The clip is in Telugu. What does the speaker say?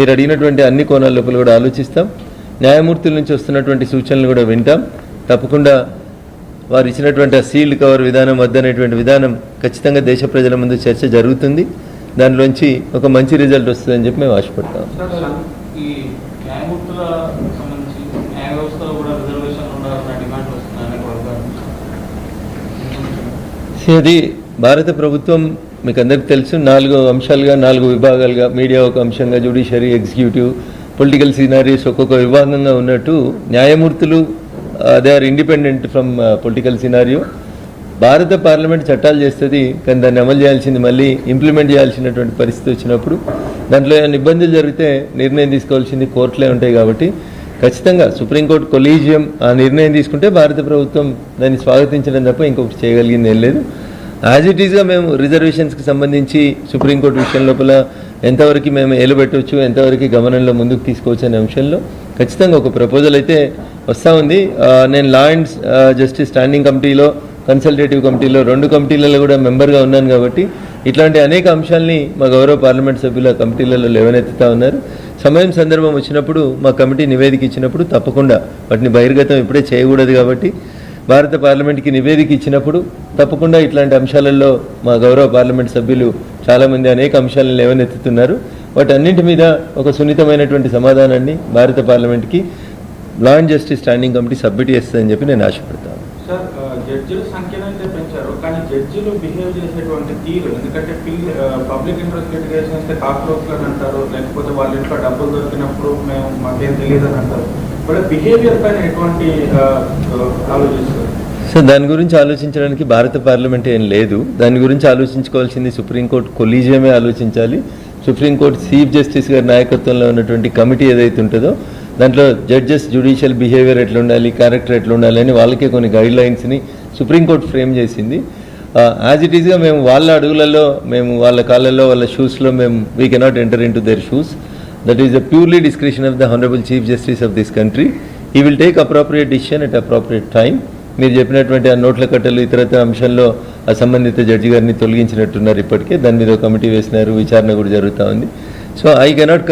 మీరు అడిగినటువంటి అన్ని కోణాల లోపల కూడా ఆలోచిస్తాం. న్యాయమూర్తుల నుంచి వస్తున్నటువంటి సూచనలు కూడా వింటాం. తప్పకుండా వారు ఇచ్చినటువంటి ఆ సీల్డ్ కవర్ విధానం వద్దనేటువంటి విధానం ఖచ్చితంగా దేశ ప్రజల ముందు చర్చ జరుగుతుంది. దానిలోంచి ఒక మంచి రిజల్ట్ వస్తుందని చెప్పి మేము ఆశపడతాం. అది భారత ప్రభుత్వం మీకు అందరికీ తెలుసు 4 అంశాలుగా 4 విభాగాలుగా, మీడియా ఒక అంశంగా, జ్యుడిషియరీ, ఎగ్జిక్యూటివ్, పొలిటికల్ సినారీస్ ఒక్కొక్క విభాగంగా ఉన్నట్టు న్యాయమూర్తులు they are independent from political scenario. భారత పార్లమెంట్ చట్టాలు చేస్తుంది, కానీ దాన్ని అమలు చేయాల్సింది మళ్ళీ ఇంప్లిమెంట్ చేయాల్సినటువంటి పరిస్థితి వచ్చినప్పుడు దాంట్లో ఏమైనా ఇబ్బందులు జరిగితే నిర్ణయం తీసుకోవాల్సింది కోర్టులే ఉంటాయి. కాబట్టి ఖచ్చితంగా సుప్రీంకోర్టు కొలీజియం ఆ నిర్ణయం తీసుకుంటే భారత ప్రభుత్వం దాన్ని స్వాగతించడం తప్ప ఇంకొకటి చేయగలిగింది ఏం లేదు. యాజ్ ఇట్ ఈస్గా మేము రిజర్వేషన్స్కి సంబంధించి సుప్రీంకోర్టు విషయం లోపల ఎంతవరకు మేము ఏలుబెట్టవచ్చు, ఎంతవరకు గమనంలో ముందుకు తీసుకోవచ్చు అనే అంశంలో ఖచ్చితంగా ఒక ప్రపోజల్ అయితే వస్తూ ఉంది. నేను లా అండ్ జస్టిస్ స్టాండింగ్ కమిటీలో, కన్సల్టేటివ్ కమిటీలో 2 కమిటీలలో కూడా మెంబర్గా ఉన్నాను. కాబట్టి ఇట్లాంటి అనేక అంశాలని మా గౌరవ పార్లమెంట్ సభ్యుల కమిటీలలో లేవనెత్తుతూ ఉన్నారు. సమయం సందర్భం వచ్చినప్పుడు మా కమిటీ నివేదిక ఇచ్చినప్పుడు తప్పకుండా వాటిని బహిర్గతం ఇప్పుడే చేయకూడదు. కాబట్టి భారత పార్లమెంట్కి నివేదిక ఇచ్చినప్పుడు తప్పకుండా ఇట్లాంటి అంశాలలో మా గౌరవ పార్లమెంట్ సభ్యులు చాలామంది అనేక అంశాలను లేవనెత్తుతున్నారు. వాటన్నింటి మీద ఒక సున్నితమైనటువంటి సమాధానాన్ని భారత పార్లమెంట్కి law and justice standing committee submit చేస్తుందని చెప్పి నేను ఆశపడతాను. సార్, జడ్జిల సంఖ్యను అయితే పెంచారు, కానీ జడ్జిలు బిహేవ్ చేసేటువంటి తీరు, ఎందుకంటే పబ్లిక్ ఇంట్రెస్ట్ లిటిగేషన్ అయితే కాక్రోచ్లు అని అంటారు, లేకపోతే వాళ్ళ ఇంట్లో డబ్బులు దొరికినప్పుడు మేము మాకేం తెలియదు అని అంటారు. బట్ బిహేవియర్ పైన ఎటువంటి ఆలోచిస్తారు? సో దాని గురించి ఆలోచించడానికి భారత పార్లమెంట్ ఏం లేదు. దాని గురించి ఆలోచించుకోవాల్సింది సుప్రీంకోర్టు కొలీజియమే ఆలోచించాలి. సుప్రీంకోర్టు చీఫ్ జస్టిస్ గారి నాయకత్వంలో ఉన్నటువంటి కమిటీ ఏదైతే ఉంటుందో దాంట్లో జడ్జెస్ జ్యుడిషియల్ బిహేవియర్ ఎట్లా ఉండాలి, క్యారెక్టర్ ఎట్లా ఉండాలి అని వాళ్ళకే కొన్ని గైడ్ లైన్స్ని సుప్రీంకోర్టు ఫ్రేమ్ చేసింది. యాజ్ ఇట్ ఈస్గా మేము వాళ్ళ అడుగులలో, మేము వాళ్ళ కాళ్ళల్లో, వాళ్ళ షూస్లో మేము we cannot enter into their shoes. That is the purely discretion of the honourable chief justice of this country. He will take appropriate decision at appropriate time. మీరు చెప్పినటువంటి ఆ నోట్ల కట్టలు ఇతరత్ర అంశంలో ఆ సంబంధిత జడ్జి గారిని తొలగించినట్టున్నారు. ఇప్పటికే దాని మీద కమిటీ వేసినారు, విచారణ కూడా జరుగుతూ ఉంది. So I cannot